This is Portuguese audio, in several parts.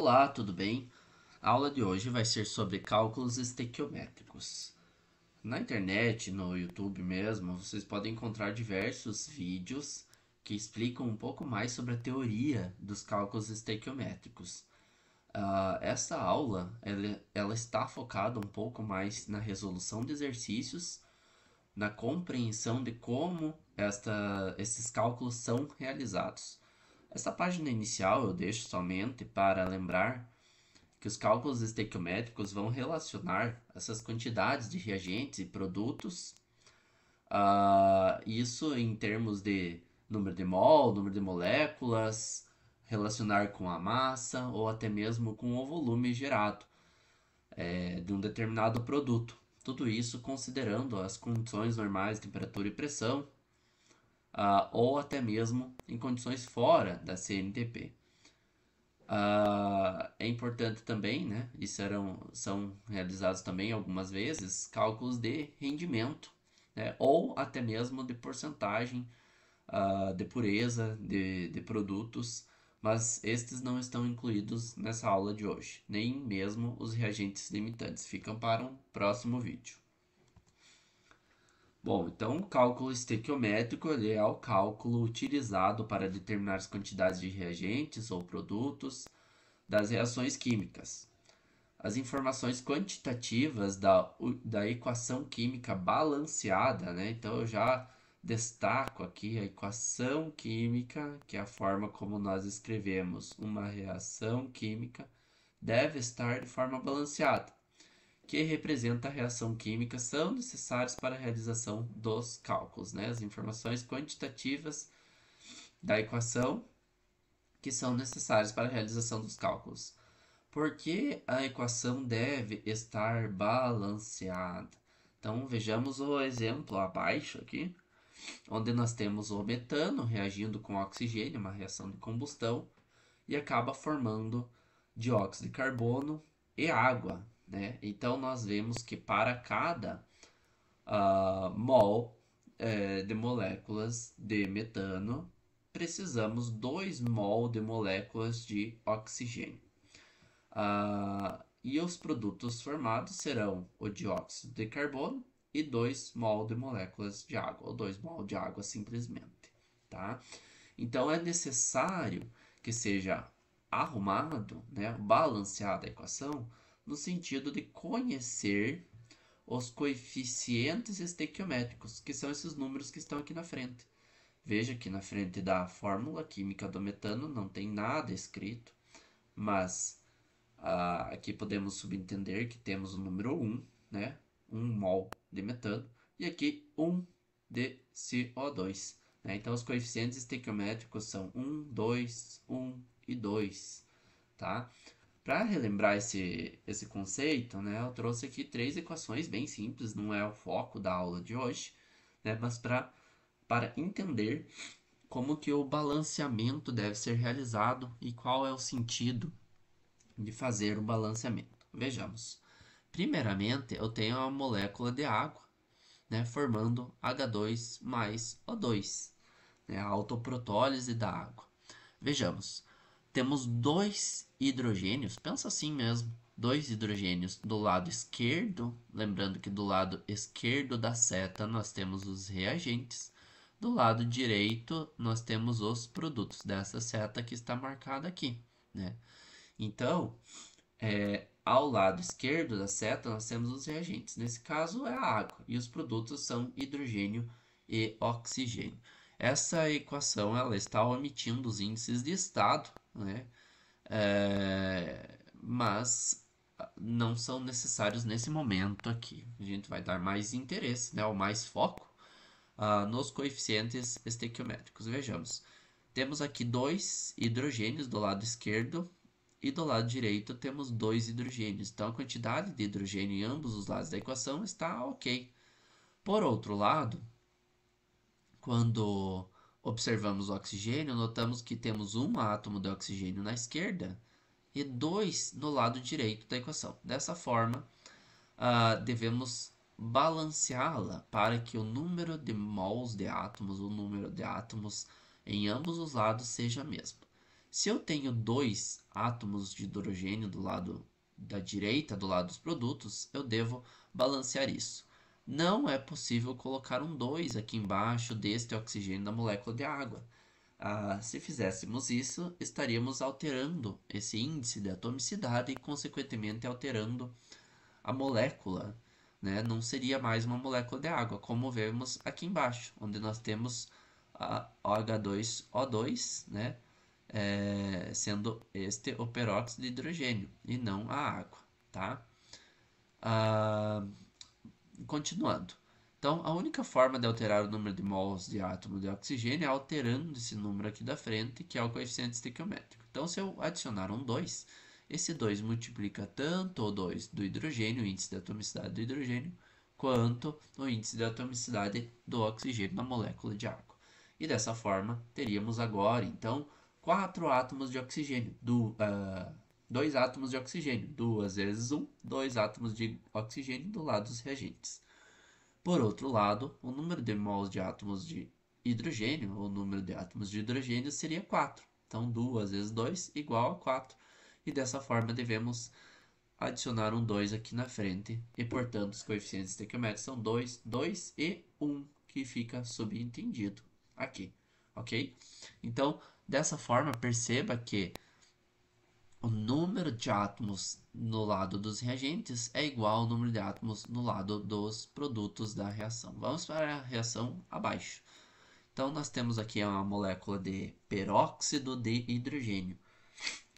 Olá, tudo bem? A aula de hoje vai ser sobre cálculos estequiométricos. Na internet, no YouTube mesmo, vocês podem encontrar diversos vídeos que explicam um pouco mais sobre a teoria dos cálculos estequiométricos. Essa aula ela está focada um pouco mais na resolução de exercícios, na compreensão de como esses cálculos são realizados. Essa página inicial eu deixo somente para lembrar que os cálculos estequiométricos vão relacionar essas quantidades de reagentes e produtos, isso em termos de número de mol, número de moléculas, relacionar com a massa ou até mesmo com o volume gerado de um determinado produto. Tudo isso considerando as condições normais de temperatura e pressão, ou até mesmo em condições fora da CNTP. É importante também, né? São realizados também algumas vezes cálculos de rendimento, né? Ou até mesmo de porcentagem de pureza de produtos, mas estes não estão incluídos nessa aula de hoje, nem mesmo os reagentes limitantes, ficam para um próximo vídeo. Bom, então o cálculo estequiométrico ele é o cálculo utilizado para determinar as quantidades de reagentes ou produtos das reações químicas. As informações quantitativas da equação química balanceada, né? Então eu já destaco aqui a equação química, que é a forma como nós escrevemos uma reação química, deve estar de forma balanceada, que representa a reação química, são necessárias para a realização dos cálculos, né? As informações quantitativas da equação que são necessárias para a realização dos cálculos. Por que a equação deve estar balanceada? Então vejamos o exemplo abaixo aqui, onde nós temos o metano reagindo com oxigênio, uma reação de combustão, e acaba formando dióxido de carbono e água, né? Então nós vemos que para cada mol de moléculas de metano, precisamos 2 mol de moléculas de oxigênio. E os produtos formados serão o dióxido de carbono e 2 mol de moléculas de água, ou 2 mol de água simplesmente. Tá? Então é necessário que seja arrumado, né, balanceada a equação, no sentido de conhecer os coeficientes estequiométricos, que são esses números que estão aqui na frente. Veja que na frente da fórmula química do metano não tem nada escrito, mas aqui podemos subentender que temos o número 1, né? 1 mol de metano, e aqui 1 de CO2. Né? Então os coeficientes estequiométricos são 1, 2, 1 e 2. Tá? Para relembrar esse conceito, né, eu trouxe aqui 3 equações bem simples, não é o foco da aula de hoje, né, mas para entender como que o balanceamento deve ser realizado e qual é o sentido de fazer o balanceamento. Vejamos. Primeiramente, eu tenho a molécula de água, né, formando H2 mais O2, né, a autoprotólise da água. Vejamos. Temos 2 hidrogênios, pensa assim mesmo, 2 hidrogênios do lado esquerdo, lembrando que do lado esquerdo da seta nós temos os reagentes, do lado direito nós temos os produtos dessa seta que está marcada aqui, né? Então, ao lado esquerdo da seta nós temos os reagentes, nesse caso é a água, e os produtos são hidrogênio e oxigênio. Essa equação ela está omitindo os índices de estado, né? Mas não são necessários nesse momento aqui. A gente vai dar mais interesse, né? Ou mais foco nos coeficientes estequiométricos. Vejamos. Temos aqui 2 hidrogênios do lado esquerdo e do lado direito temos 2 hidrogênios. Então a quantidade de hidrogênio em ambos os lados da equação está ok. Por outro lado, quando observamos o oxigênio, notamos que temos um átomo de oxigênio na esquerda e 2 no lado direito da equação. Dessa forma, devemos balanceá-la para que o número de mols de átomos, o número de átomos em ambos os lados seja mesmo. Se eu tenho dois átomos de hidrogênio do lado da direita, do lado dos produtos, eu devo balancear isso. Não é possível colocar um 2 aqui embaixo deste oxigênio da molécula de água. Se fizéssemos isso, estaríamos alterando esse índice de atomicidade e, consequentemente, alterando a molécula, né? Não seria mais uma molécula de água, como vemos aqui embaixo, onde nós temos a OH2O2, né? Sendo este o peróxido de hidrogênio e não a água, tá? Continuando. Então, a única forma de alterar o número de mols de átomo de oxigênio é alterando esse número aqui da frente, que é o coeficiente estequiométrico. Então, se eu adicionar um 2, esse 2 multiplica tanto o 2 do hidrogênio, o índice de atomicidade do hidrogênio, quanto o índice de atomicidade do oxigênio na molécula de água. E dessa forma, teríamos agora, então, 4 átomos de oxigênio, 2 átomos de oxigênio, 2 vezes 1, 2 átomos de oxigênio do lado dos reagentes. Por outro lado, o número de mols de átomos de hidrogênio, ou número de átomos de hidrogênio, seria 4. Então, 2 vezes 2 igual a 4. E dessa forma, devemos adicionar um 2 aqui na frente. E, portanto, os coeficientes estequiométricos são 2, 2 e 1, que fica subentendido aqui. Ok? Então, dessa forma, perceba que o número de átomos no lado dos reagentes é igual ao número de átomos no lado dos produtos da reação. Vamos para a reação abaixo. Então, nós temos aqui uma molécula de peróxido de hidrogênio,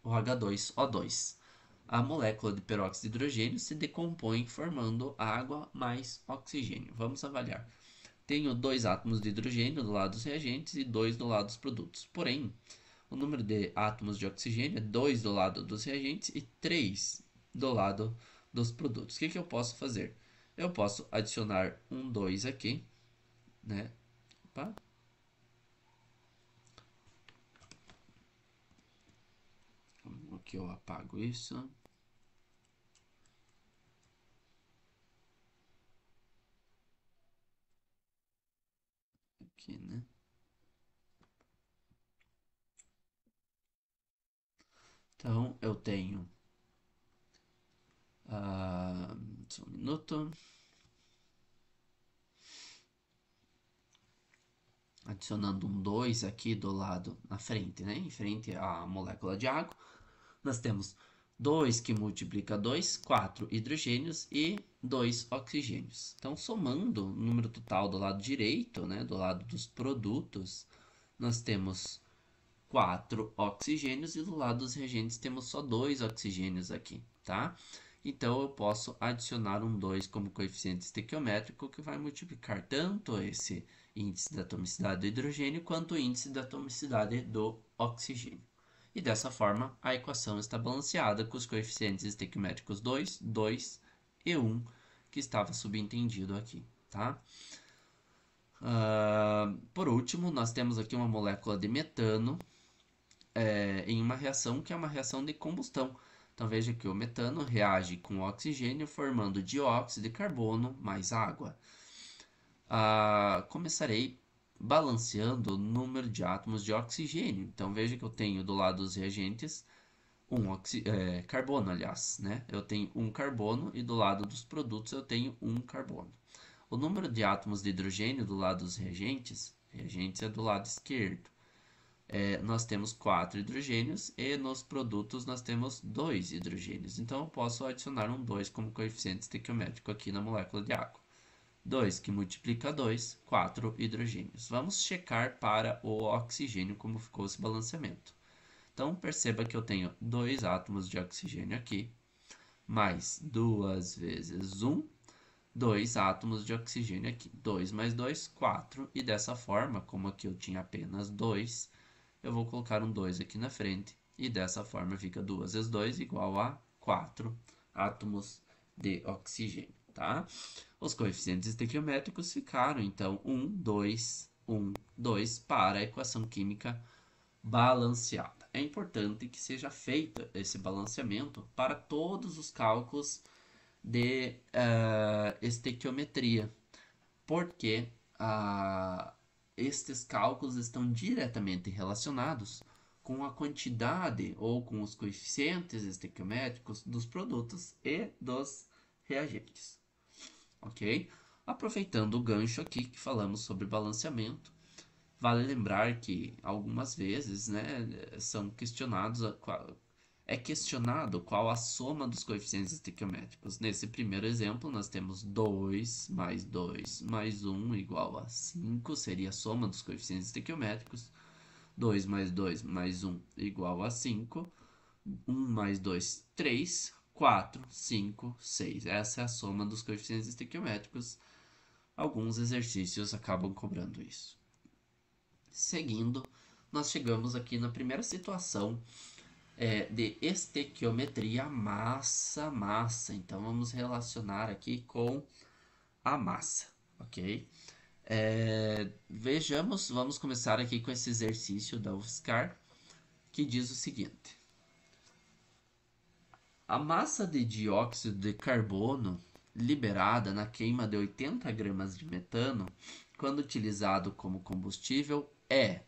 o H2O2. A molécula de peróxido de hidrogênio se decompõe formando água mais oxigênio. Vamos avaliar. Tenho 2 átomos de hidrogênio do lado dos reagentes e 2 do lado dos produtos. Porém, o número de átomos de oxigênio é 2 do lado dos reagentes e 3 do lado dos produtos. O que eu posso fazer? Eu posso adicionar um 2 aqui, né? Opa. Aqui eu apago isso. Aqui, né? Então, eu tenho... só um minuto. Adicionando um 2 aqui do lado na frente, né? Em frente à molécula de água. Nós temos 2 que multiplica 2, 4 hidrogênios e 2 oxigênios. Então, somando o número total do lado direito, né, do lado dos produtos, nós temos 4 oxigênios e do lado dos reagentes temos só 2 oxigênios aqui, tá? Então, eu posso adicionar um 2 como coeficiente estequiométrico que vai multiplicar tanto esse índice de atomicidade do hidrogênio quanto o índice de atomicidade do oxigênio. E dessa forma, a equação está balanceada com os coeficientes estequiométricos 2, 2 e 1, que estava subentendido aqui, tá? Por último, nós temos aqui uma molécula de metano em uma reação que é uma reação de combustão. Então veja que o metano reage com o oxigênio formando dióxido de carbono mais água. Começarei balanceando o número de átomos de oxigênio. Então veja que eu tenho do lado dos reagentes carbono, aliás, né? Eu tenho um carbono e do lado dos produtos eu tenho um carbono. O número de átomos de hidrogênio do lado dos reagentes é do lado esquerdo. Nós temos 4 hidrogênios e nos produtos nós temos 2 hidrogênios. Então eu posso adicionar um 2 como coeficiente estequiométrico aqui na molécula de água. 2 que multiplica 2, 4 hidrogênios. Vamos checar para o oxigênio como ficou esse balanceamento. Então, perceba que eu tenho 2 átomos de oxigênio aqui, mais 2 vezes 1, 2 átomos de oxigênio aqui. 2 mais 2, 4. E dessa forma, como aqui eu tinha apenas 2, eu vou colocar um 2 aqui na frente. E dessa forma fica 2 vezes 2 igual a 4 átomos de oxigênio, tá? Os coeficientes estequiométricos ficaram, então, 1, 2, 1, 2 para a equação química balanceada. É importante que seja feito esse balanceamento para todos os cálculos de estequiometria, porque estes cálculos estão diretamente relacionados com a quantidade ou com os coeficientes estequiométricos dos produtos e dos reagentes, ok? Aproveitando o gancho aqui que falamos sobre balanceamento, vale lembrar que algumas vezes, né, são questionados é questionado qual a soma dos coeficientes estequiométricos. Nesse primeiro exemplo, nós temos 2 mais 1 igual a 5, seria a soma dos coeficientes estequiométricos. 2 mais 1 igual a 5. 1 mais 2, 3. 4, 5, 6. Essa é a soma dos coeficientes estequiométricos. Alguns exercícios acabam cobrando isso. Seguindo, nós chegamos aqui na primeira situação de estequiometria massa. Então, vamos relacionar aqui com a massa, ok? Vejamos, vamos começar aqui com esse exercício da UFSCar, que diz o seguinte. A massa de dióxido de carbono liberada na queima de 80 gramas de metano, quando utilizado como combustível, é...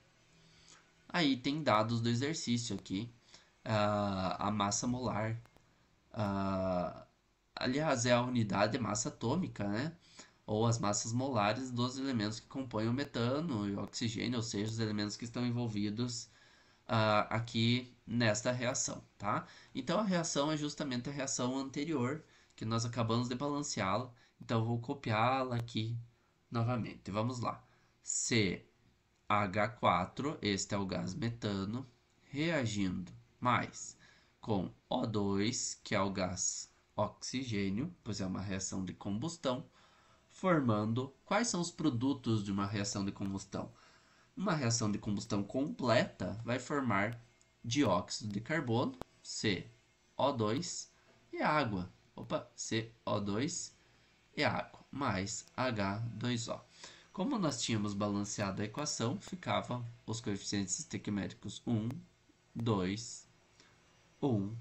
Aí tem dados do exercício aqui. A massa molar. Aliás, é a unidade de massa atômica, né? Ou as massas molares dos elementos que compõem o metano e o oxigênio, ou seja, os elementos que estão envolvidos aqui nesta reação, tá? Então, a reação é justamente a reação anterior, que nós acabamos de balanceá-la. Então, vou copiá-la aqui novamente. Vamos lá. CH4, este é o gás metano, reagindo mais com O2, que é o gás oxigênio, pois é uma reação de combustão, formando... Quais são os produtos de uma reação de combustão? Uma reação de combustão completa vai formar dióxido de carbono, CO2, e água. CO2 e água, mais H2O. Como nós tínhamos balanceado a equação, ficavam os coeficientes estequiométricos 1, 2, 1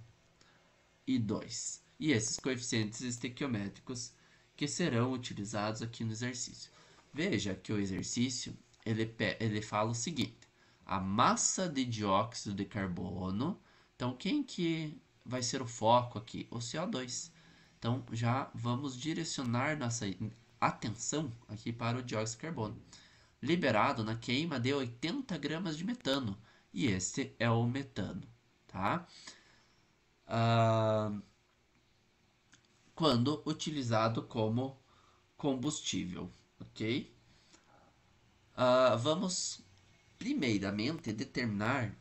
e 2. E esses coeficientes estequiométricos que serão utilizados aqui no exercício. Veja que o exercício ele fala o seguinte: a massa de dióxido de carbono. Então, quem que vai ser o foco aqui? O CO2. Então, já vamos direcionar nossa atenção aqui para o dióxido de carbono, liberado na queima de 80 gramas de metano. E este é o metano, tá? Quando utilizado como combustível, ok? Vamos primeiramente determinar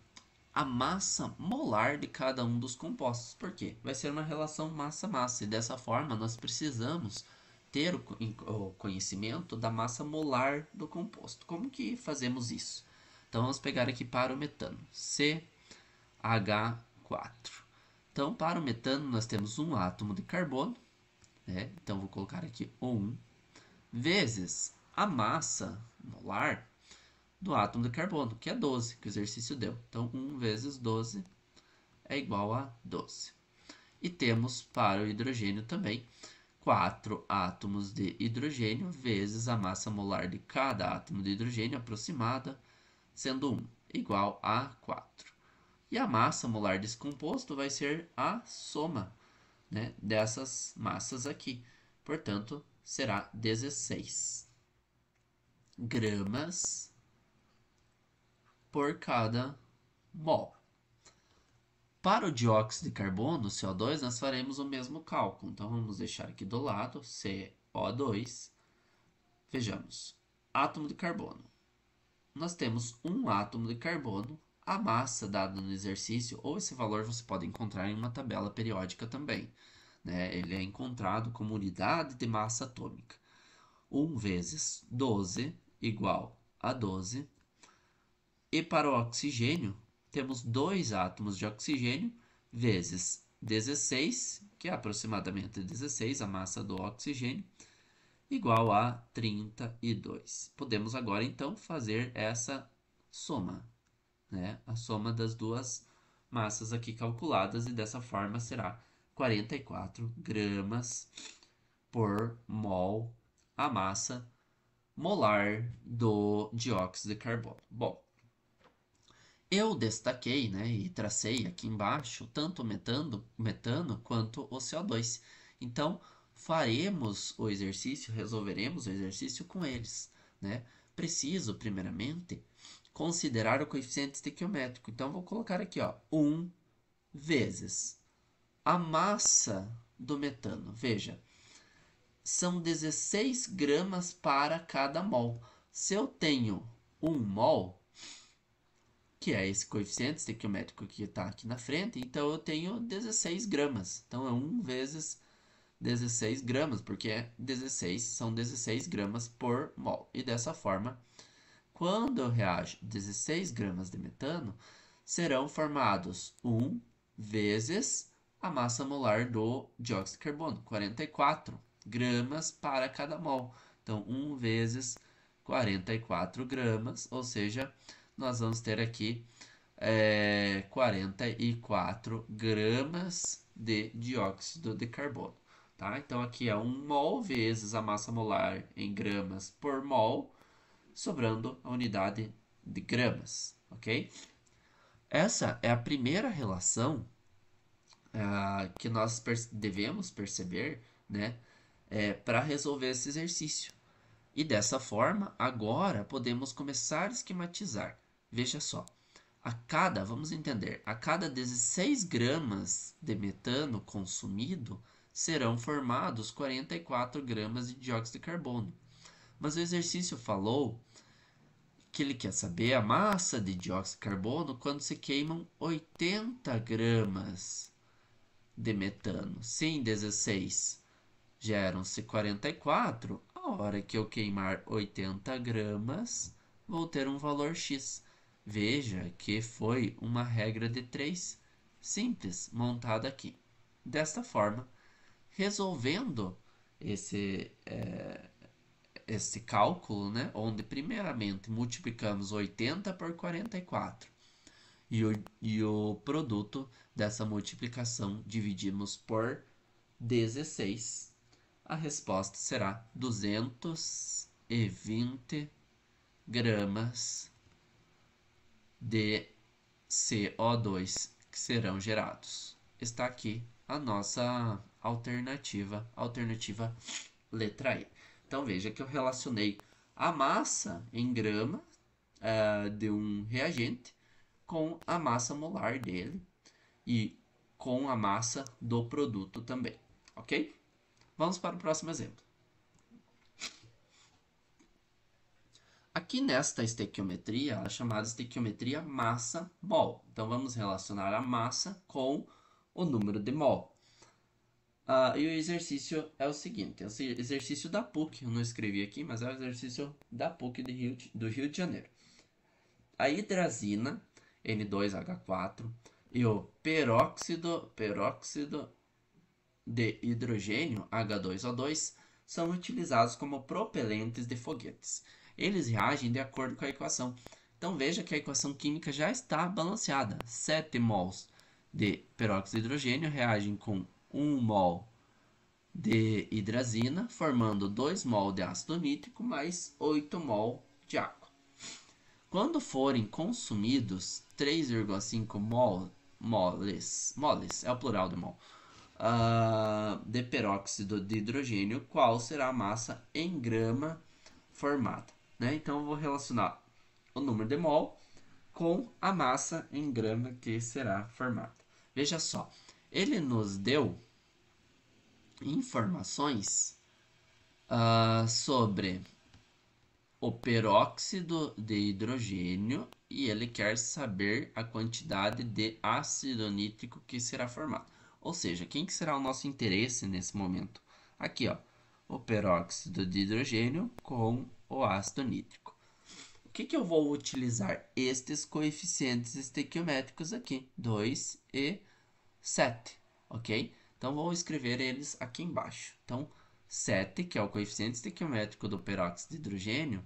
a massa molar de cada um dos compostos. Por quê? Vai ser uma relação massa-massa e dessa forma nós precisamos ter o conhecimento da massa molar do composto. Como que fazemos isso? Então vamos pegar aqui para o metano, CH4. Então para o metano nós temos um átomo de carbono, né? Então vou colocar aqui O1, vezes a massa molar do átomo de carbono, que é 12, que o exercício deu. Então, 1 vezes 12 é igual a 12. E temos para o hidrogênio também 4 átomos de hidrogênio vezes a massa molar de cada átomo de hidrogênio aproximada, sendo 1 igual a 4. E a massa molar desse composto vai ser a soma, né, dessas massas aqui. Portanto, será 16 gramas por cada mol. Para o dióxido de carbono, CO2, nós faremos o mesmo cálculo. Então, vamos deixar aqui do lado, CO2. Vejamos, átomo de carbono. Nós temos um átomo de carbono, a massa dada no exercício, ou esse valor você pode encontrar em uma tabela periódica também, né? Ele é encontrado como unidade de massa atômica. 1 vezes 12 igual a 12. E para o oxigênio, temos 2 átomos de oxigênio vezes 16, que é aproximadamente 16, a massa do oxigênio, igual a 32. Podemos agora, então, fazer essa soma, né? A soma das duas massas aqui calculadas, e dessa forma será 44 gramas por mol a massa molar do dióxido de carbono. Bom, Eu destaquei, né, e tracei aqui embaixo tanto o metano quanto o CO2. Então, resolveremos o exercício com eles, né? Preciso, primeiramente, considerar o coeficiente estequiométrico. Então, vou colocar aqui, ó, 1 vezes a massa do metano. Veja, são 16 gramas para cada mol. Se eu tenho 1 mol, que é esse coeficiente estequiométrico que está aqui na frente, então eu tenho 16 gramas. Então é 1 vezes 16 gramas, porque são 16 gramas por mol. E dessa forma, quando eu reajo 16 gramas de metano, serão formados 1 vezes a massa molar do dióxido de carbono, 44 gramas para cada mol. Então, 1 vezes 44 gramas, ou seja, nós vamos ter aqui 44 gramas de dióxido de carbono. Tá? Então, aqui é 1 mol vezes a massa molar em gramas por mol, sobrando a unidade de gramas, ok? Essa é a primeira relação que nós devemos perceber, né, para resolver esse exercício. E dessa forma, agora podemos começar a esquematizar. Veja só, vamos entender, a cada 16 gramas de metano consumido, serão formados 44 gramas de dióxido de carbono. Mas o exercício falou que ele quer saber a massa de dióxido de carbono quando se queimam 80 gramas de metano. Se em 16 geram-se 44, a hora que eu queimar 80 gramas, vou ter um valor X. Veja que foi uma regra de 3 simples montada aqui. Desta forma, resolvendo esse cálculo, né, onde primeiramente multiplicamos 80 por 44 e o produto dessa multiplicação dividimos por 16, a resposta será 220 gramas de CO2 que serão gerados. Está aqui a nossa alternativa letra E. Então veja que eu relacionei a massa em grama de um reagente com a massa molar dele e com a massa do produto também, ok? Vamos para o próximo exemplo. Aqui nesta estequiometria, ela é chamada estequiometria massa-mol. Então vamos relacionar a massa com o número de mol. E o exercício é o seguinte, é o exercício da PUC, eu não escrevi aqui, mas é o exercício da PUC do Rio de Janeiro. A hidrazina, N2H4, e o peróxido de hidrogênio, H2O2, são utilizados como propelentes de foguetes. Eles reagem de acordo com a equação. Então veja que a equação química já está balanceada. 7 mols de peróxido de hidrogênio reagem com 1 mol de hidrazina, formando 2 mol de ácido nítrico mais 8 mol de água. Quando forem consumidos 3,5 moles, é o plural de mol, de peróxido de hidrogênio, qual será a massa em grama formada, né? Então eu vou relacionar o número de mol com a massa em grama que será formada. Veja só, ele nos deu informações sobre o peróxido de hidrogênio e ele quer saber a quantidade de ácido nítrico que será formado. Ou seja, quem que será o nosso interesse nesse momento? Aqui, ó, o peróxido de hidrogênio com o ácido nítrico. O que eu vou utilizar? Estes coeficientes estequiométricos aqui, 2 e 7, ok? Então, vou escrever eles aqui embaixo. Então, 7, que é o coeficiente estequiométrico do peróxido de hidrogênio,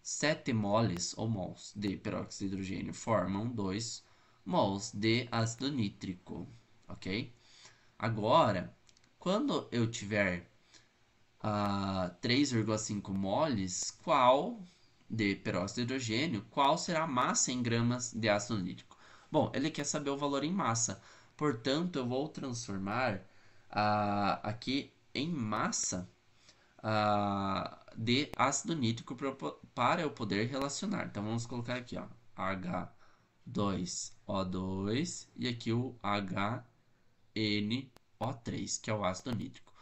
7 moles ou mols de peróxido de hidrogênio formam 2 mols de ácido nítrico, ok? Agora, quando eu tiver 3,5 moles, qual de peróxido de hidrogênio, qual será a massa em gramas de ácido nítrico? Bom, ele quer saber o valor em massa. Portanto, eu vou transformar aqui em massa de ácido nítrico para eu poder relacionar. Então, vamos colocar aqui, ó, H2O2 e aqui o HNO3, que é o ácido nítrico.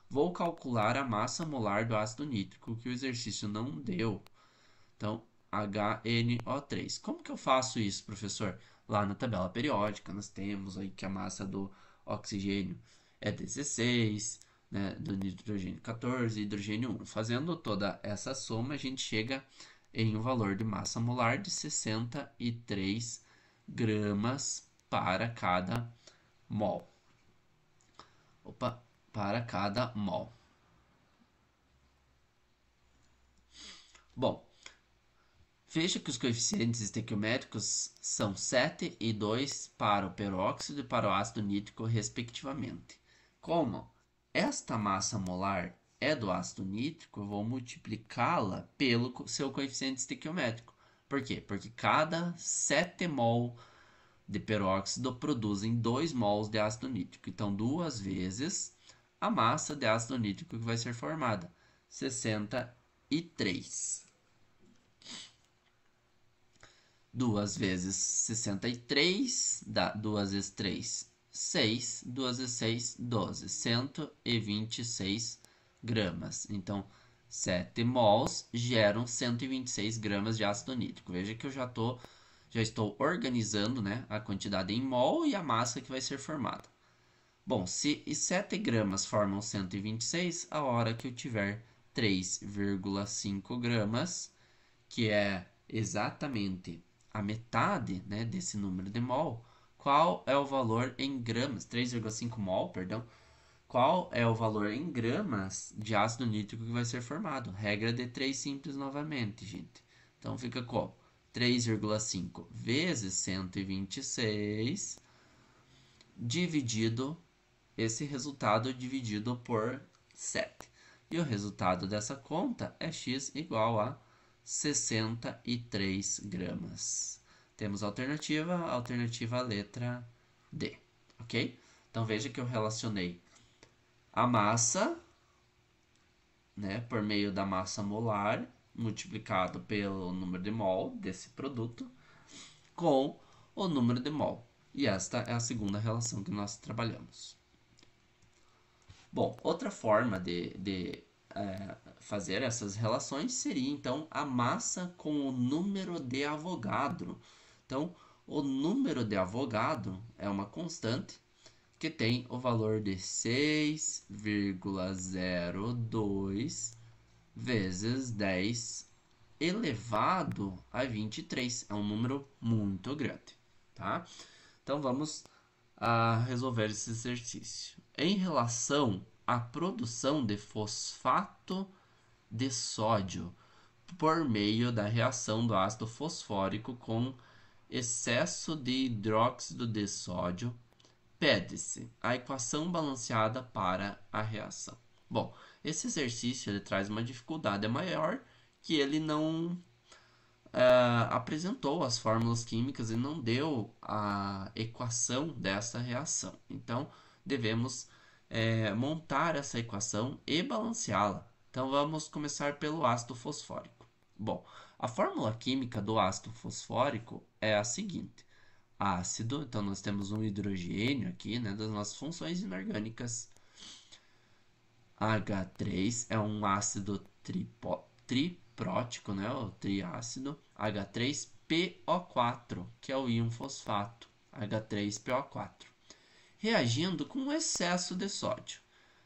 Vou calcular a massa molar do ácido nítrico, que o exercício não deu. Então, HNO3. Como que eu faço isso, professor? Lá na tabela periódica, nós temos aí que a massa do oxigênio é 16, né, do nitrogênio 14 e hidrogênio 1. Fazendo toda essa soma, a gente chega em um valor de massa molar de 63 gramas para cada mol. Para cada mol. Bom, veja que os coeficientes estequiométricos são 7 e 2 para o peróxido e para o ácido nítrico, respectivamente. Como esta massa molar é do ácido nítrico, eu vou multiplicá-la pelo seu coeficiente estequiométrico. Por quê? Porque cada 7 mol de peróxido produzem 2 mols de ácido nítrico. Então, 2 vezes a massa de ácido nítrico que vai ser formada, 63. 2 vezes 63, dá 2 vezes 3, 6, 2 vezes 6, 12, 126 gramas. Então, 7 mols geram 126 gramas de ácido nítrico. Veja que eu já estou organizando, né, a quantidade em mol e a massa que vai ser formada. Bom, se 7 gramas formam 126, a hora que eu tiver 3,5 gramas, que é exatamente a metade, né, desse número de mol, qual é o valor em gramas, 3,5 mol, perdão, qual é o valor em gramas de ácido nítrico que vai ser formado? Regra de 3 simples novamente, gente. Então fica como? 3,5 vezes 126 dividido, esse resultado dividido por 7. E o resultado dessa conta é x igual a 63 gramas. Temos alternativa letra D, ok? Então veja que eu relacionei a massa, né, por meio da massa molar, multiplicado pelo número de mol desse produto, com o número de mol. E esta é a segunda relação que nós trabalhamos. Bom, outra forma de fazer essas relações seria, então, a massa com o número de Avogadro. Então, o número de Avogadro é uma constante que tem o valor de 6,02 vezes 10 elevado a 23. É um número muito grande, tá? Então, vamos resolver esse exercício. Em relação à produção de fosfato de sódio por meio da reação do ácido fosfórico com excesso de hidróxido de sódio, pede-se a equação balanceada para a reação. Bom, esse exercício ele traz uma dificuldade maior, que ele não apresentou as fórmulas químicas e não deu a equação dessa reação. Então, devemos montar essa equação e balanceá-la. Então, vamos começar pelo ácido fosfórico. Bom, a fórmula química do ácido fosfórico é a seguinte. Ácido, então nós temos um hidrogênio aqui, né, das nossas funções inorgânicas. H3 é um ácido triprótico, né, o triácido. H3PO4, que é o íon fosfato. H3PO4. Reagindo com excesso de sódio.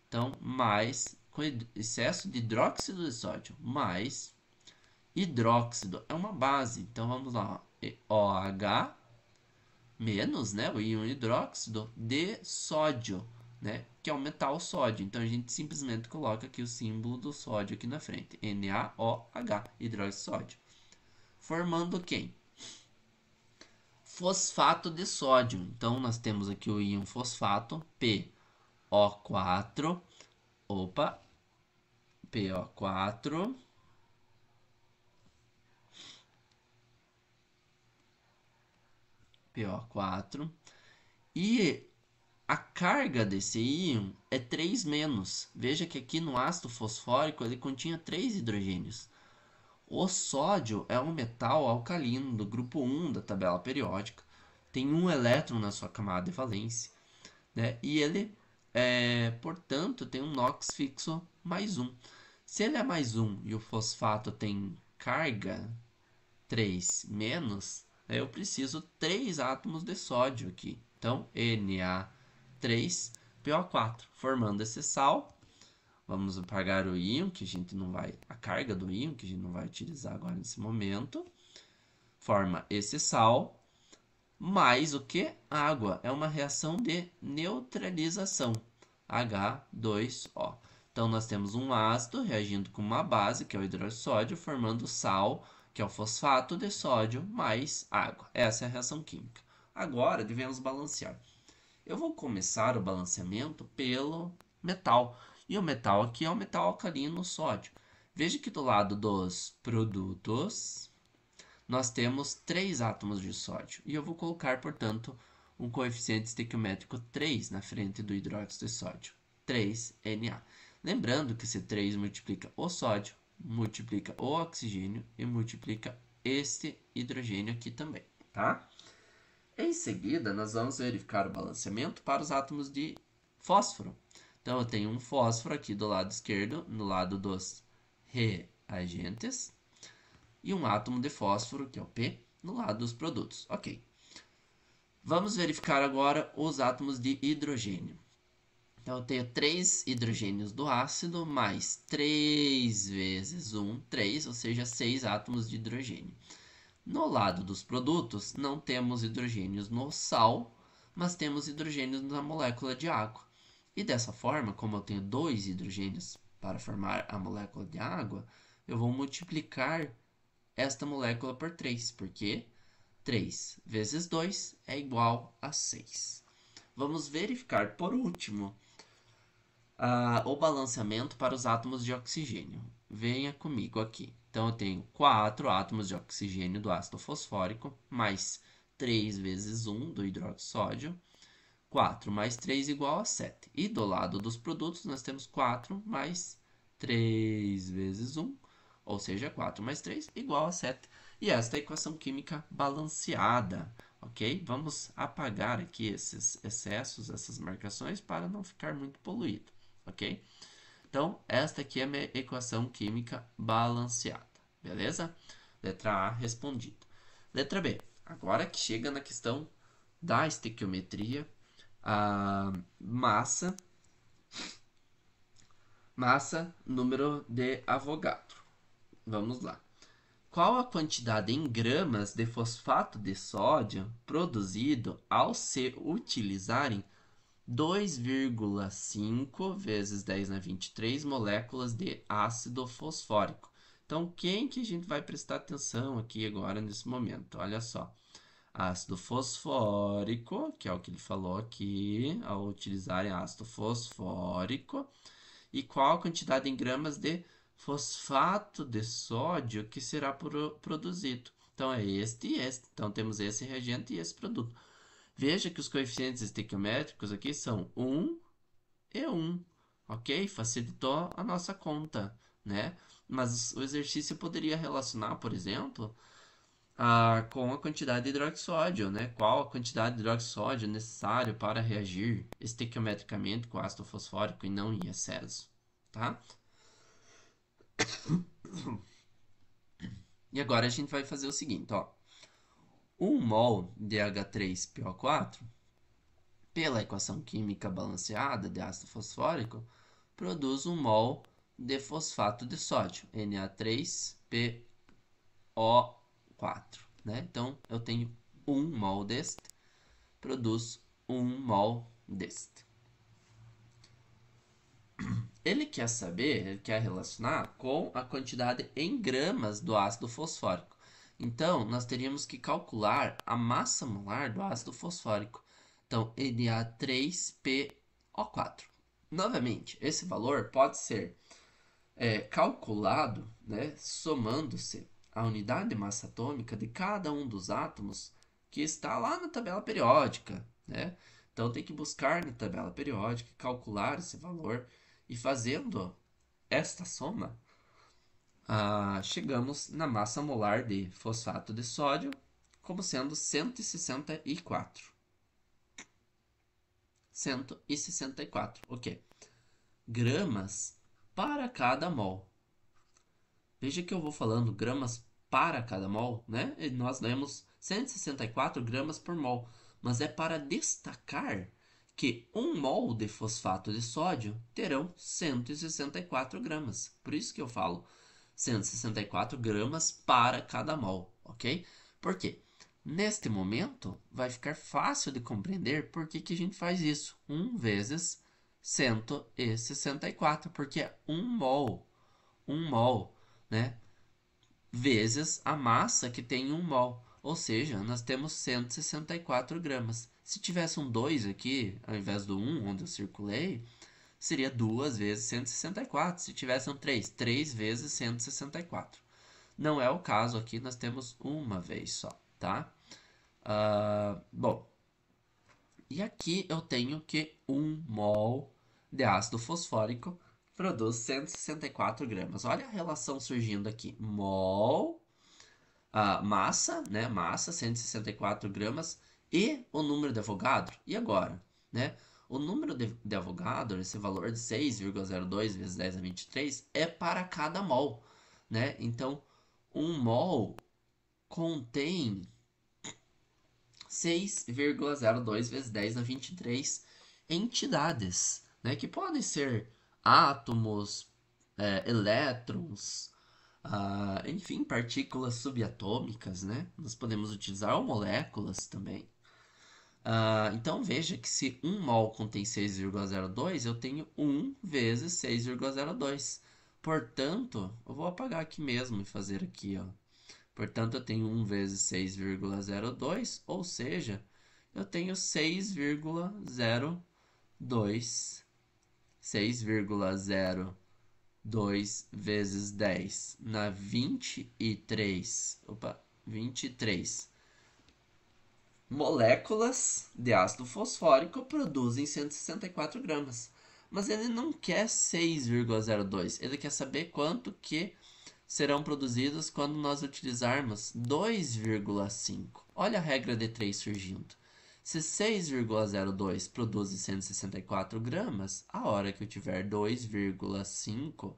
Então, mais com excesso de hidróxido de sódio, mais hidróxido é uma base. Então, vamos lá. OH menos, né, o íon hidróxido de sódio, né, que é o metal sódio. Então, a gente simplesmente coloca aqui o símbolo do sódio aqui na frente. NaOH, hidróxido de sódio. Formando quem? Fosfato de sódio. Então, nós temos aqui o íon fosfato, PO4. PO4. PO4. E a carga desse íon é 3-. Veja que aqui no ácido fosfórico ele continha 3 hidrogênios. O sódio é um metal alcalino do grupo 1 da tabela periódica. Tem um elétron na sua camada de valência, né? E ele, portanto, tem um NOx fixo +1. Se ele é +1 e o fosfato tem carga 3-, eu preciso 3 átomos de sódio aqui. Então, Na3PO4, formando esse sal. Vamos apagar o íon, que a gente não vai... A carga do íon, que a gente não vai utilizar agora nesse momento. Forma esse sal, mais o que? Água. É uma reação de neutralização. H2O. Então, nós temos um ácido reagindo com uma base, que é o hidrossódio, formando sal, que é o fosfato de sódio, mais água. Essa é a reação química. Agora, devemos balancear. Eu vou começar o balanceamento pelo metal. E o metal aqui é o metal alcalino sódio. Veja que do lado dos produtos, nós temos 3 átomos de sódio. E eu vou colocar, portanto, um coeficiente estequiométrico 3 na frente do hidróxido de sódio. 3Na. Lembrando que esse 3 multiplica o sódio, multiplica o oxigênio e multiplica este hidrogênio aqui também, tá? Em seguida, nós vamos verificar o balanceamento para os átomos de fósforo. Então, eu tenho um fósforo aqui do lado esquerdo, no lado dos reagentes, e um átomo de fósforo, que é o P, no lado dos produtos. Ok. Vamos verificar agora os átomos de hidrogênio. Então, eu tenho 3 hidrogênios do ácido, mais 3 vezes 1, 3, ou seja, 6 átomos de hidrogênio. No lado dos produtos, não temos hidrogênios no sal, mas temos hidrogênios na molécula de água. E dessa forma, como eu tenho 2 hidrogênios para formar a molécula de água, eu vou multiplicar esta molécula por 3, porque 3 vezes 2 é igual a 6. Vamos verificar, por último, o balanceamento para os átomos de oxigênio. Venha comigo aqui. Então, eu tenho 4 átomos de oxigênio do ácido fosfórico, mais 3 vezes 1 do hidroxódio. 4 mais 3 igual a 7. E do lado dos produtos, nós temos 4 mais 3 vezes 1, ou seja, 4 mais 3 igual a 7. E esta é a equação química balanceada, ok? Vamos apagar aqui esses excessos, essas marcações, para não ficar muito poluído, ok? Então, esta aqui é a minha equação química balanceada, beleza? Letra A respondida. Letra B, agora que chega na questão da estequiometria, a massa, número de Avogadro. Vamos lá. Qual a quantidade em gramas de fosfato de sódio produzido ao se utilizarem 2,5 vezes 10 na 23 moléculas de ácido fosfórico? Então, quem que a gente vai prestar atenção aqui agora nesse momento? Olha só. Ácido fosfórico, que é o que ele falou aqui, ao utilizarem ácido fosfórico. E qual a quantidade em gramas de fosfato de sódio que será produzido? Então, é este e este. Então, temos esse reagente e esse produto. Veja que os coeficientes estequiométricos aqui são 1 e 1, ok? Facilitou a nossa conta, né? Mas o exercício poderia relacionar, por exemplo, com a quantidade de hidroxódio, né? Qual a quantidade de hidroxódio necessário para reagir estequiometricamente com ácido fosfórico e não em excesso, tá? E agora a gente vai fazer o seguinte, ó. 1 mol de H3PO4, pela equação química balanceada de ácido fosfórico, produz 1 mol de fosfato de sódio, Na3PO4, né? Então, eu tenho 1 mol deste, produz 1 mol deste. Ele quer relacionar com a quantidade em gramas do ácido fosfórico. Então, nós teríamos que calcular a massa molar do ácido fosfórico. Então, Na3PO4. Novamente, esse valor pode ser calculado, né, somando-se a unidade de massa atômica de cada um dos átomos que está lá na tabela periódica, né? Então tem que buscar na tabela periódica, calcular esse valor e fazendo esta soma, chegamos na massa molar de fosfato de sódio como sendo 164. 164, ok. Gramas para cada mol. Veja que eu vou falando gramas para cada mol, né? E nós lemos 164 gramas por mol, mas é para destacar que 1 mol de fosfato de sódio terão 164 gramas. Por isso que eu falo 164 gramas para cada mol, ok? Por quê? Neste momento, vai ficar fácil de compreender por que a gente faz isso. 1 vezes 164, porque é 1 mol. 1 mol, né? Vezes a massa que tem 1 mol. Ou seja, nós temos 164 gramas. Se tivesse um 2 aqui, ao invés do 1, onde eu circulei, seria 2 vezes 164. Se tivesse um 3, 3 vezes 164. Não é o caso aqui, nós temos uma vez só, tá? Bom, e aqui eu tenho que 1 mol de ácido fosfórico produz 164 gramas. Olha a relação surgindo aqui. Mol, massa, né? Massa, 164 gramas. E o número de Avogadro. E agora? Né? O número de Avogadro, esse valor de 6,02 vezes 10 a 23, é para cada mol. Né? Então, 1 mol contém 6,02 vezes 10 a 23 entidades, né, que podem ser átomos, elétrons, enfim, partículas subatômicas, né? Nós podemos utilizar ou moléculas também. Então veja que se 1 mol contém 6,02, eu tenho 1 vezes 6,02. Portanto, eu vou apagar aqui mesmo e fazer aqui, ó. Portanto, eu tenho 1 vezes 6,02, ou seja, eu tenho 6,02. 6,02 vezes 10 na 23. Opa, 23. Moléculas de ácido fosfórico produzem 164 gramas. Mas ele não quer 6,02, ele quer saber quanto que serão produzidos quando nós utilizarmos 2,5. Olha a regra de 3 surgindo. Se 6,02 produz 164 gramas, a hora que eu tiver 2,5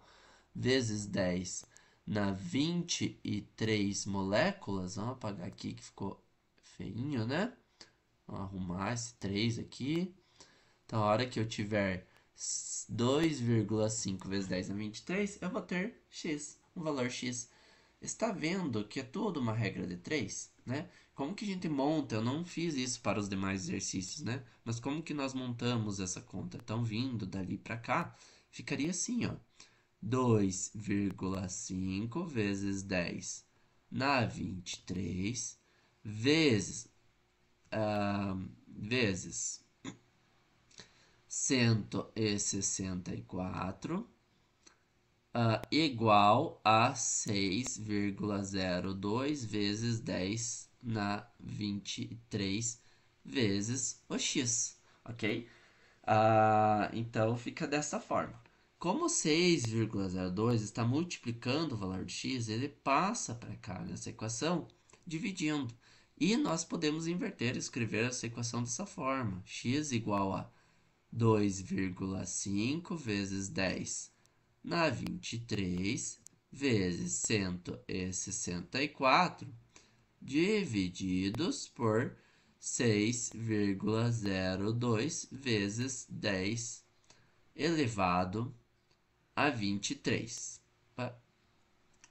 vezes 10 na 23 moléculas, vamos apagar aqui que ficou feinho, né? Vamos arrumar esse 3 aqui. Então, a hora que eu tiver 2,5 vezes 10 na 23, eu vou ter x, um valor x. Está vendo que é tudo uma regra de 3, né? Como que a gente monta? Eu não fiz isso para os demais exercícios, né? Mas como que nós montamos essa conta? Então, vindo dali para cá, ficaria assim, ó. 2,5 vezes 10 na 23 vezes 164 igual a 6,02 vezes 10 na 23 vezes o x, ok? Então fica dessa forma. Como 6,02 está multiplicando o valor de x, ele passa para cá nessa equação, dividindo. E nós podemos inverter e escrever essa equação dessa forma. X igual a 2,5 vezes 10 na 23 vezes 164 divididos por 6,02 vezes 10 elevado a 23.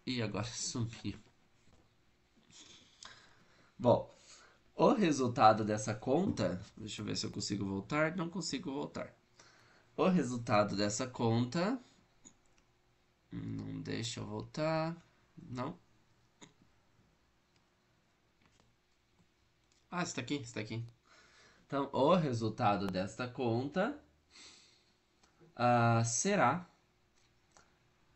E agora sumiu. Bom, o resultado dessa conta, deixa eu ver se eu consigo voltar, não consigo voltar. O resultado dessa conta, não deixa eu voltar, não. Está aqui, está aqui. Então, o resultado desta conta será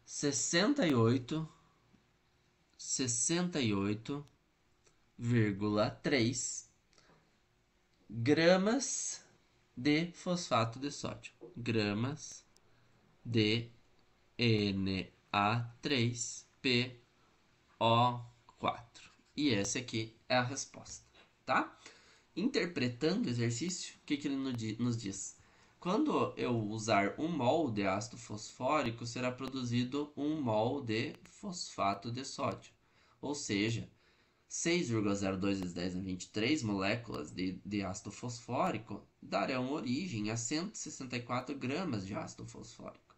68,3 gramas de fosfato de sódio. Gramas de Na3PO4. E essa aqui é a resposta, tá? Interpretando o exercício, o que ele nos diz? Quando eu usar 1 mol de ácido fosfórico, será produzido 1 mol de fosfato de sódio. Ou seja, 6,02 vezes 10 a 23 moléculas de ácido fosfórico darão origem a 164 gramas de ácido fosfórico.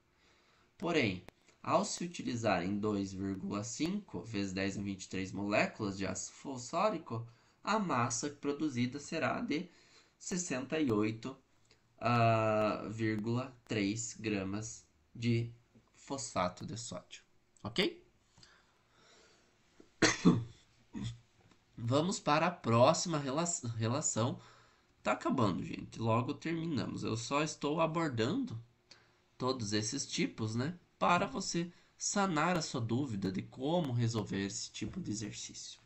Porém, ao se utilizarem 2,5 vezes 10 a 23 moléculas de ácido fosfórico, a massa produzida será de 68,3 gramas de fosfato de sódio. Ok? Vamos para a próxima relação. Tá acabando, gente. Logo terminamos. Eu só estou abordando todos esses tipos, né? Para você sanar a sua dúvida de como resolver esse tipo de exercício.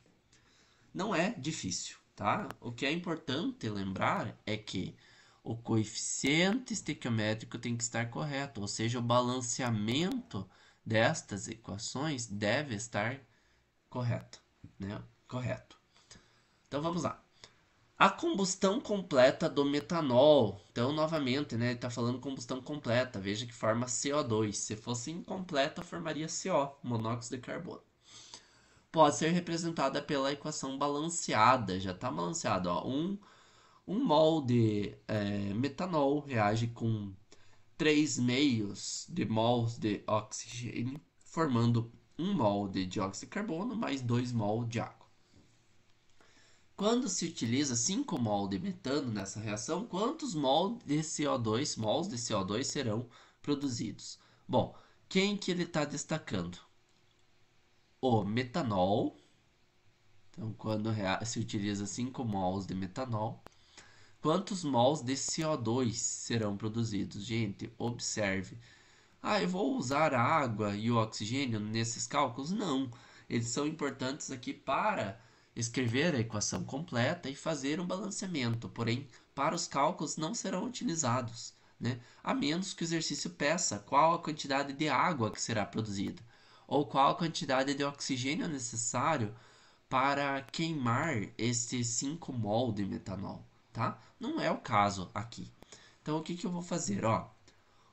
Não é difícil, tá? O que é importante lembrar é que o coeficiente estequiométrico tem que estar correto, ou seja, o balanceamento destas equações deve estar correto, né? Correto. Então vamos lá. A combustão completa do metanol. Então, novamente, né, ele está falando combustão completa. Veja que forma CO2. Se fosse incompleta, formaria CO, monóxido de carbono. Pode ser representada pela equação balanceada. Já está balanceado. Ó. Um mol de metanol reage com 3 meios de mols de oxigênio, formando 1 mol de dióxido de carbono mais 2 mol de água. Quando se utiliza 5 mol de metano nessa reação, quantos mols de CO2 serão produzidos? Bom, quem que ele está destacando? O metanol. Então, quando se utiliza 5 mols de metanol, quantos mols de CO2 serão produzidos? Gente, observe. Eu vou usar a água e o oxigênio nesses cálculos? Não. Eles são importantes aqui para escrever a equação completa e fazer um balanceamento, porém, para os cálculos não serão utilizados, né? A menos que o exercício peça qual a quantidade de água que será produzida, ou qual a quantidade de oxigênio necessário para queimar esses 5 mol de metanol, tá? Não é o caso aqui. Então, o que eu vou fazer?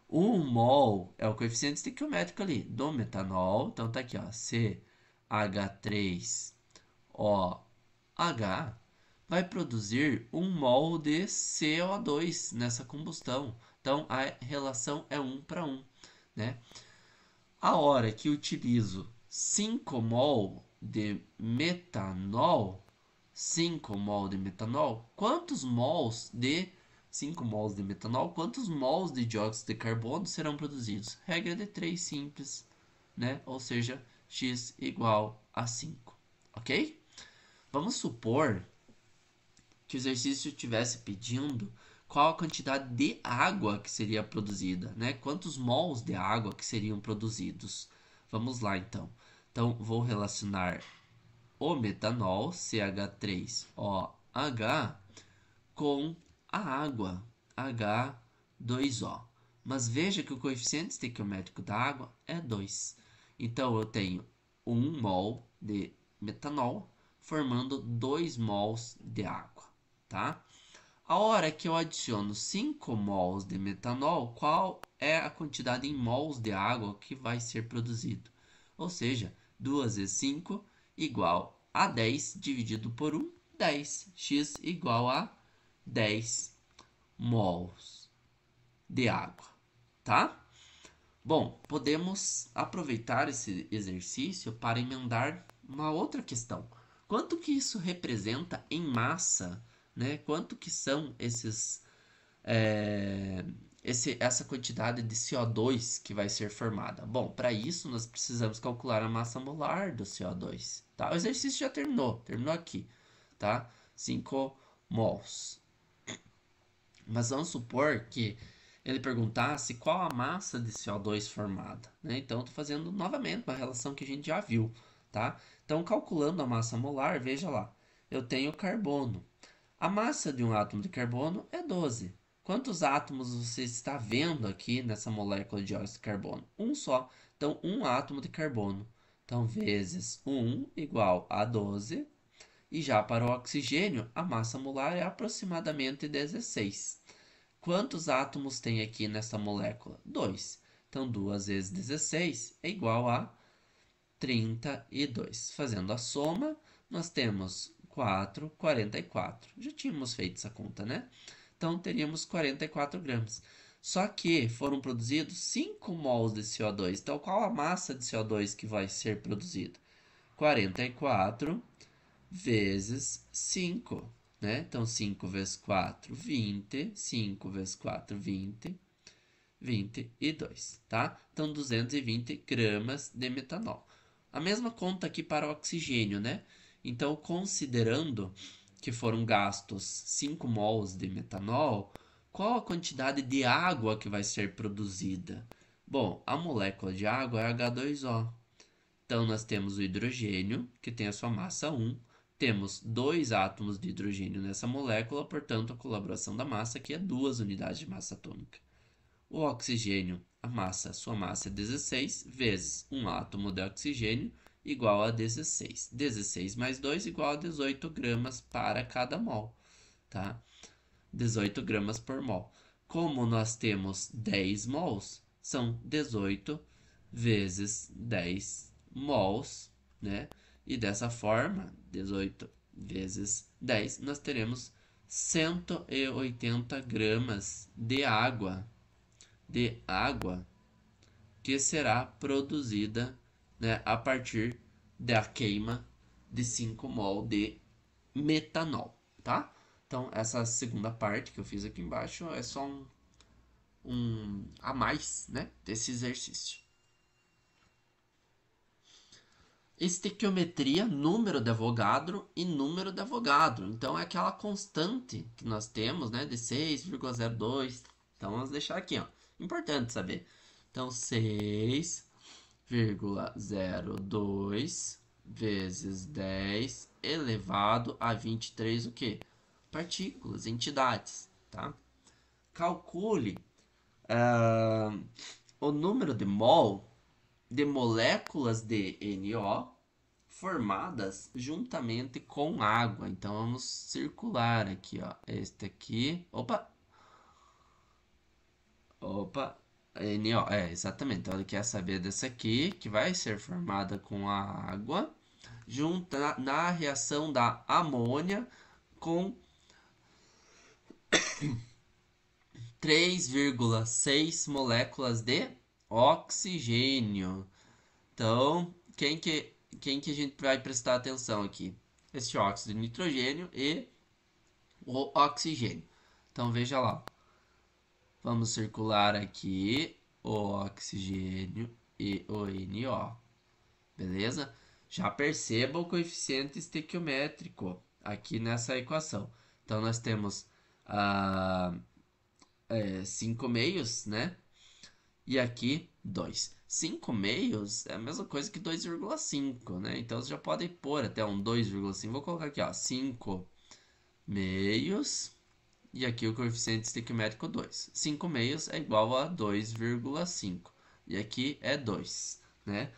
1 mol é o coeficiente estequiométrico ali do metanol. Então, tá aqui, ó, CH3OH vai produzir 1 mol de CO2 nessa combustão. Então, a relação é 1 para 1, né? A hora que utilizo 5 mol de metanol, quantos mols de 5 mols de metanol, quantos mols de dióxido de carbono serão produzidos? Regra de 3 simples, né? Ou seja, x igual a 5, ok? Vamos supor que o exercício estivesse pedindo qual a quantidade de água que seria produzida, né? Quantos mols de água que seriam produzidos. Vamos lá, então. Então, vou relacionar o metanol, CH3OH, com a água, H2O. Mas veja que o coeficiente estequiométrico da água é 2. Então, eu tenho 1 mol de metanol formando 2 mols de água, tá? A hora que eu adiciono 5 mols de metanol, qual é a quantidade em mols de água que vai ser produzido? Ou seja, 2 vezes 5 igual a 10 dividido por 1, 10. X igual a 10 mols de água, tá? Bom, podemos aproveitar esse exercício para emendar uma outra questão. Quanto que isso representa em massa, né? Quanto que são essa quantidade de CO2 que vai ser formada? Bom, para isso nós precisamos calcular a massa molar do CO2, tá? O exercício já terminou aqui, tá? 5 mols. Mas vamos supor que ele perguntasse qual a massa de CO2 formada, né? Então, estou fazendo novamente uma relação que a gente já viu, tá? Então, calculando a massa molar, veja lá, eu tenho carbono. A massa de um átomo de carbono é 12. Quantos átomos você está vendo aqui nessa molécula de dióxido de carbono? Um só. Então, um átomo de carbono. Então, vezes 1 igual a 12. E já para o oxigênio, a massa molar é aproximadamente 16. Quantos átomos tem aqui nessa molécula? 2. Então, 2 vezes 16 é igual a 32. Fazendo a soma, nós temos 4, 44. Já tínhamos feito essa conta, né? Então, teríamos 44 gramas. Só que foram produzidos 5 mols de CO2. Então, qual a massa de CO2 que vai ser produzida? 44 vezes 5, né? Então, 5 vezes 4, 20. 5 vezes 4, 20. 22, tá? Então, 220 gramas de metanol. A mesma conta aqui para o oxigênio, né? Então, considerando que foram gastos 5 mols de metanol, qual a quantidade de água que vai ser produzida? Bom, a molécula de água é H2O. Então, nós temos o hidrogênio, que tem a sua massa 1. Temos 2 átomos de hidrogênio nessa molécula, portanto, a colaboração da massa aqui é 2 unidades de massa atômica. O oxigênio, sua massa é 16, vezes um átomo de oxigênio, igual a 16. 16 mais 2 igual a 18 gramas para cada mol, tá? 18 gramas por mol. Como nós temos 10 mols, são 18 vezes 10 mols, né? E dessa forma, 18 vezes 10, nós teremos 180 gramas de água que será produzida, né, a partir da queima de 5 mol de metanol, tá? Então, essa segunda parte que eu fiz aqui embaixo é só um a mais, né, desse exercício. Estequiometria, número de Avogadro e número de Avogadro. Então, é aquela constante que nós temos, né, de 6,02. Então, vamos deixar aqui, ó. Importante saber. Então, 6,02 vezes 10 elevado a 23, o quê? Partículas, entidades, tá? Calcule o número de mol de moléculas de NO formadas juntamente com água. Então, vamos circular aqui, ó. Este aqui. Opa! NO. Exatamente. Então, ele quer saber dessa aqui, que vai ser formada com a água, junta na reação da amônia com 3,6 moléculas de oxigênio. Então, quem que a gente vai prestar atenção aqui? Esse óxido de nitrogênio e o oxigênio. Então, veja lá. Vamos circular aqui o oxigênio e o NO. Beleza? Já perceba o coeficiente estequiométrico aqui nessa equação. Então, nós temos 5 meios, né? E aqui 2. 5 meios é a mesma coisa que 2,5, né? Então, você já pode pôr até um 2,5. Vou colocar aqui, ó, 5 meios. E aqui o coeficiente estequiométrico 2. 5 meios é igual a 2,5. E aqui é 2, né?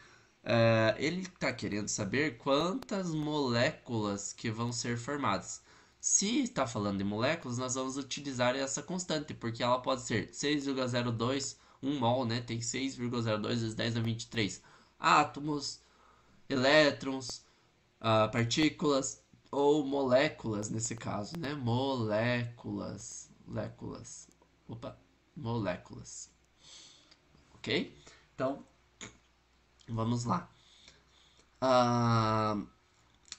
Ele está querendo saber quantas moléculas que vão ser formadas. Se está falando de moléculas, nós vamos utilizar essa constante, porque ela pode ser 6,02, 1 mol, né? Tem 6,02 vezes 10 a 23 átomos, elétrons, partículas ou moléculas nesse caso, né? Moléculas. Ok? Então, vamos lá.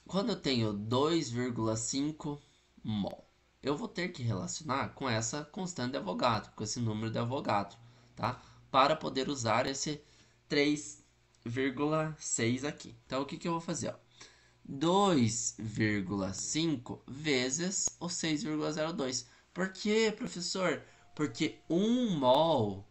Quando eu tenho 2,5 mol, eu vou ter que relacionar com essa constante de Avogadro, com esse número de Avogadro, tá? Para poder usar esse 3,6 aqui. Então, o que eu vou fazer? Ó? 2,5 vezes o 6,02. Por quê, professor? Porque 1 mol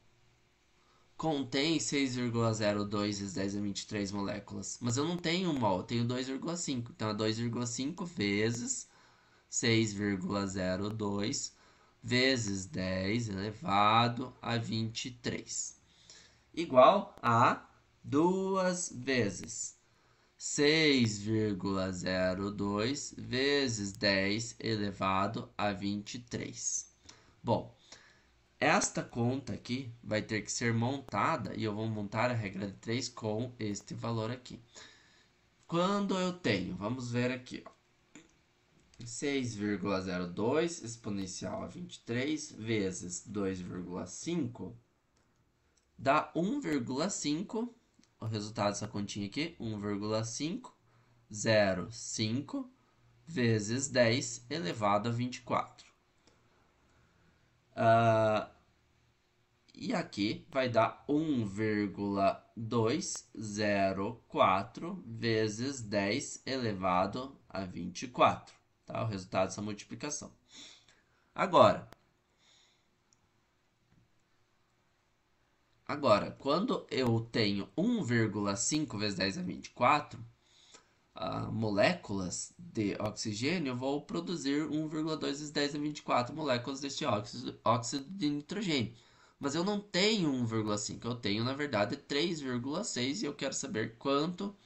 contém 6,02 vezes 10 a 23 moléculas. Mas eu não tenho 1 mol, eu tenho 2,5. Então, é 2,5 vezes 6,02 vezes 10 elevado a 23, igual a 2 vezes 6,02 vezes 10 elevado a 23. Bom, esta conta aqui vai ter que ser montada e eu vou montar a regra de 3 com este valor aqui. Quando eu tenho, vamos ver aqui, ó, 6,02 exponencial a 23 vezes 2,5 dá 1,5. O resultado dessa continha aqui, 1,505 vezes 10 elevado a 24. E aqui vai dar 1,204 vezes 10 elevado a 24. Tá? O resultado dessa multiplicação. Agora, quando eu tenho 1,5 vezes 10 a 24 moléculas de oxigênio, eu vou produzir 1,2 vezes 10 a 24 moléculas deste óxido de nitrogênio. Mas eu não tenho 1,5, eu tenho, na verdade, 3,6 e eu quero saber quanto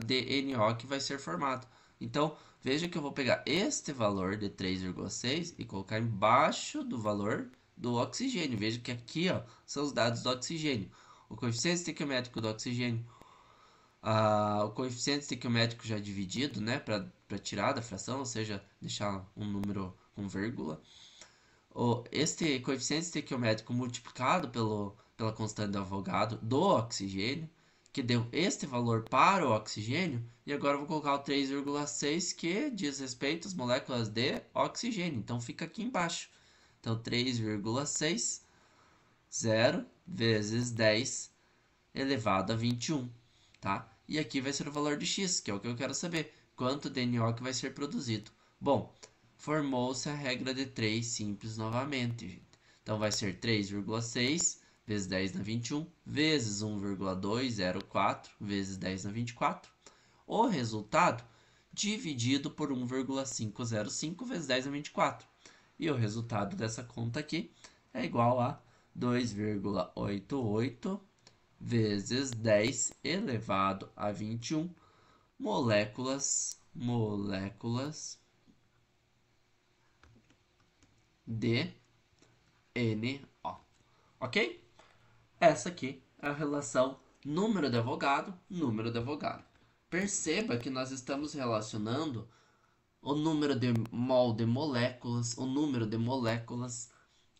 de NO que vai ser formado. Então, veja que eu vou pegar este valor de 3,6 e colocar embaixo do valor do oxigênio. Veja que aqui, ó, são os dados do oxigênio. O coeficiente estequiométrico do oxigênio, o coeficiente estequiométrico já dividido, né, para tirar da fração, ou seja, deixar um número com vírgula. Este coeficiente estequiométrico multiplicado pela constante de Avogadro do oxigênio, que deu este valor para o oxigênio, e agora eu vou colocar o 3,6 que diz respeito às moléculas de oxigênio, então fica aqui embaixo. Então 3,6, 0 vezes 10 elevado a 21, tá? E aqui vai ser o valor de x, que é o que eu quero saber, quanto de NO que vai ser produzido. Bom, formou-se a regra de 3 simples novamente, gente. Então vai ser 3,6 vezes 10 na 21 vezes 1,204 vezes 10 na 24. O resultado dividido por 1,505 vezes 10 na 24. E o resultado dessa conta aqui é igual a 2,88 vezes 10 elevado a 21 moléculas de NO. Ok? Essa aqui é a relação número de Avogadro, número de Avogadro. Perceba que nós estamos relacionando o número de mol de moléculas, o número de moléculas,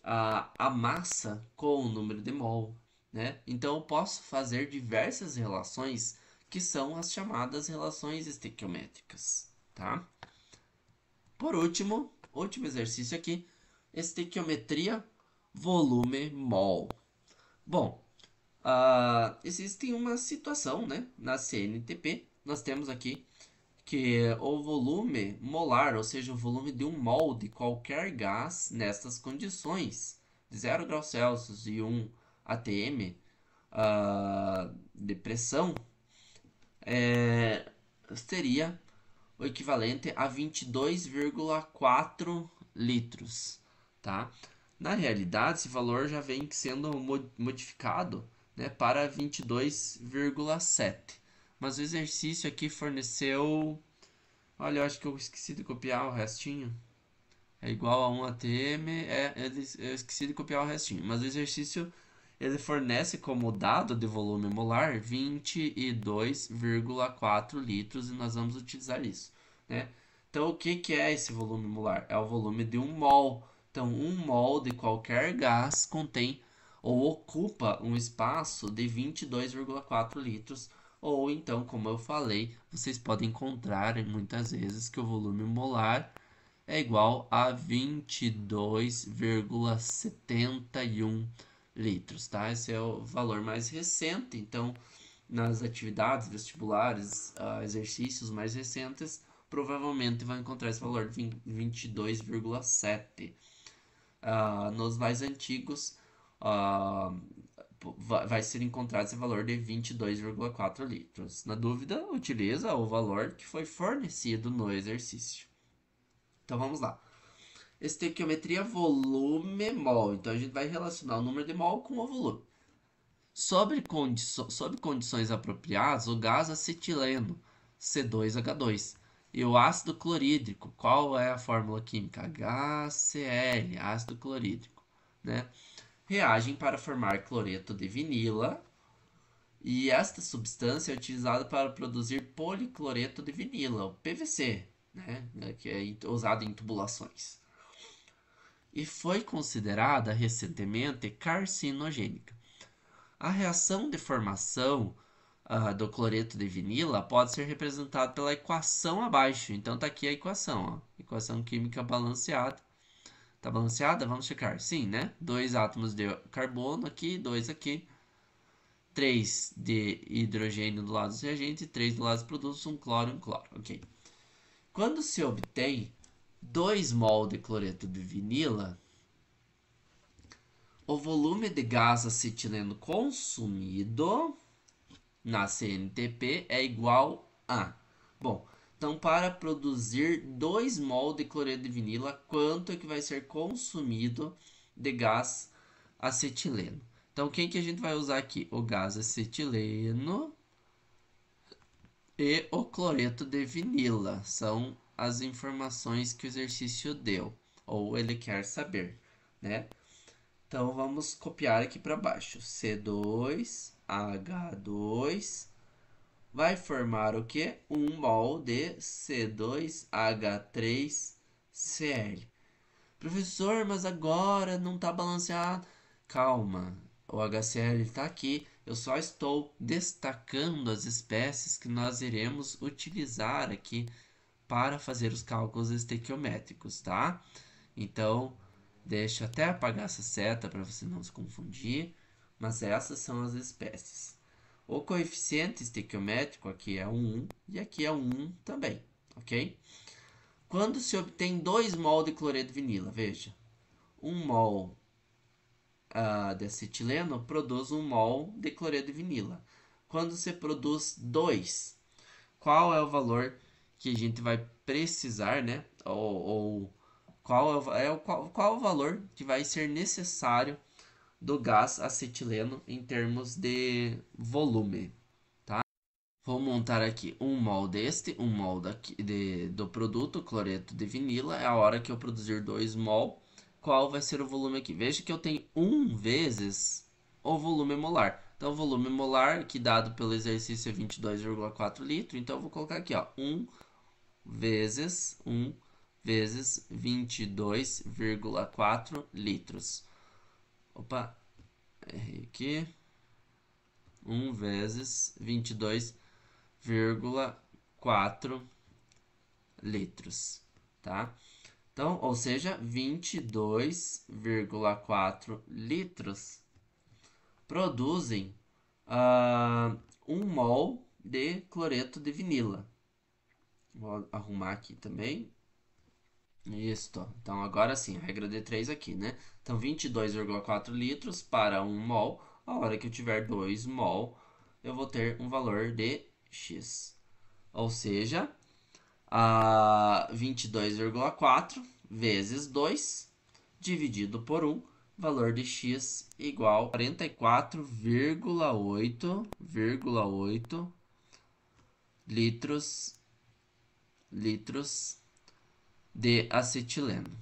a massa com o número de mol, né? Então eu posso fazer diversas relações que são as chamadas relações estequiométricas, tá? Por último, último exercício aqui, estequiometria volume mol. Bom, existe uma situação, né, na CNTP, nós temos aqui que o volume molar, ou seja, o volume de um mol de qualquer gás nestas condições, de 0 graus Celsius e 1 atm de pressão, seria o equivalente a 22,4 litros, tá? Na realidade, esse valor já vem sendo modificado, né, para 22,7. Mas o exercício aqui forneceu... Olha, eu acho que eu esqueci de copiar o restinho. É igual a 1 atm, eu esqueci de copiar o restinho. Mas o exercício, ele fornece como dado de volume molar 22,4 litros e nós vamos utilizar isso, né? Então, o que é esse volume molar? É o volume de um mol. Então, um mol de qualquer gás contém ou ocupa um espaço de 22,4 litros. Ou então, como eu falei, vocês podem encontrar muitas vezes que o volume molar é igual a 22,71 litros, tá? Esse é o valor mais recente. Então, nas atividades vestibulares, exercícios mais recentes, provavelmente vai encontrar esse valor de 22,7. Nos mais antigos, vai ser encontrado esse valor de 22,4 litros. Na dúvida, utiliza o valor que foi fornecido no exercício. Então vamos lá. Estequiometria volume-mol. Então a gente vai relacionar o número de mol com o volume. Sob condições apropriadas, o gás acetileno, C2H2, e o ácido clorídrico, qual é a fórmula química? HCl, ácido clorídrico, né? Reagem para formar cloreto de vinila, e esta substância é utilizada para produzir policloreto de vinila, o PVC, né? Que é usado em tubulações. E foi considerada recentemente carcinogênica. A reação de formação do cloreto de vinila pode ser representada pela equação abaixo. Então tá aqui a equação, ó. Equação química balanceada. Tá balanceada? Vamos checar. Sim, né? 2 átomos de carbono aqui, 2 aqui. 3 de hidrogênio do lado do reagente e 3 do lado dos produtos, um cloro e um cloro. Ok. Quando se obtém 2 mol de cloreto de vinila, o volume de gás acetileno consumido na CNTP é igual a... Bom, então para produzir 2 mol de cloreto de vinila, quanto é que vai ser consumido de gás acetileno? Então, quem que a gente vai usar aqui? O gás acetileno e o cloreto de vinila. São as informações que o exercício deu, ou ele quer saber, né? Então, vamos copiar aqui para baixo. C2H2 vai formar o que? 1 mol de C2H3Cl. Professor, mas agora não está balanceado. Calma, o HCl está aqui. Eu só estou destacando as espécies que nós iremos utilizar aqui para fazer os cálculos estequiométricos, tá? Então, deixa até apagar essa seta para você não se confundir, mas essas são as espécies. O coeficiente estequiométrico aqui é 1 e aqui é 1 também, ok? Quando se obtém 2 mol de cloreto de vinila, veja, 1 mol de acetileno produz 1 mol de cloreto de vinila. Quando se produz 2, qual é o valor que a gente vai precisar, né? Ou qual o valor que vai ser necessário do gás acetileno em termos de volume, tá? Vou montar aqui 1 mol deste, 1 mol do produto, cloreto de vinila. É a hora que eu produzir 2 mol. Qual vai ser o volume aqui? Veja que eu tenho 1 vezes o volume molar. Então, o volume molar, que dado pelo exercício é 22,4 litros. Então, eu vou colocar aqui, ó, 1 vezes 22,4 litros. Opa, errei aqui. 1 vezes 22,4 litros, tá? Então, ou seja, 22,4 litros produzem 1 mol de cloreto de vinila. Vou arrumar aqui também. Isso, então agora sim, a regra de 3 aqui, né? Então, 22,4 litros para 1 mol. A hora que eu tiver 2 mol, eu vou ter um valor de X. Ou seja, 22,4 vezes 2 dividido por 1, valor de X igual a 44,8 litros de acetileno.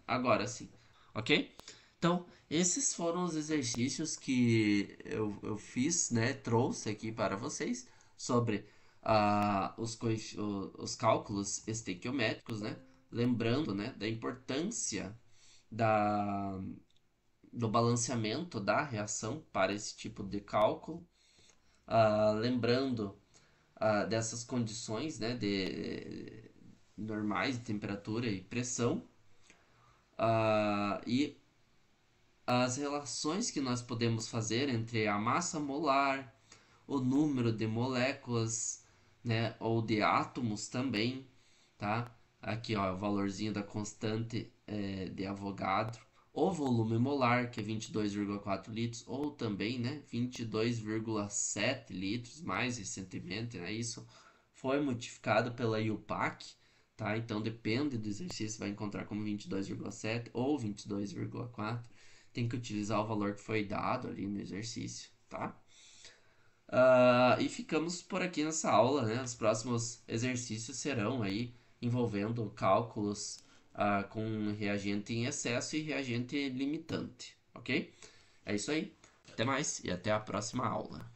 Agora sim, ok? Então, esses foram os exercícios que eu fiz, né? Trouxe aqui para vocês sobre os cálculos estequiométricos, né? Lembrando, né, da importância do balanceamento da reação para esse tipo de cálculo. Lembrando dessas condições, né, normais de temperatura e pressão. E as relações que nós podemos fazer entre a massa molar, o número de moléculas, né, ou de átomos também, tá? Aqui, ó, o valorzinho da constante de Avogadro, o volume molar, que é 22,4 litros, ou também, né, 22,7 litros, mais recentemente, né, isso foi modificado pela IUPAC, tá? Então depende do exercício, vai encontrar como 22,7 ou 22,4. Tem que utilizar o valor que foi dado ali no exercício, tá? E ficamos por aqui nessa aula, né? Os próximos exercícios serão aí envolvendo cálculos com reagente em excesso e reagente limitante, ok? É isso aí. Até mais e até a próxima aula.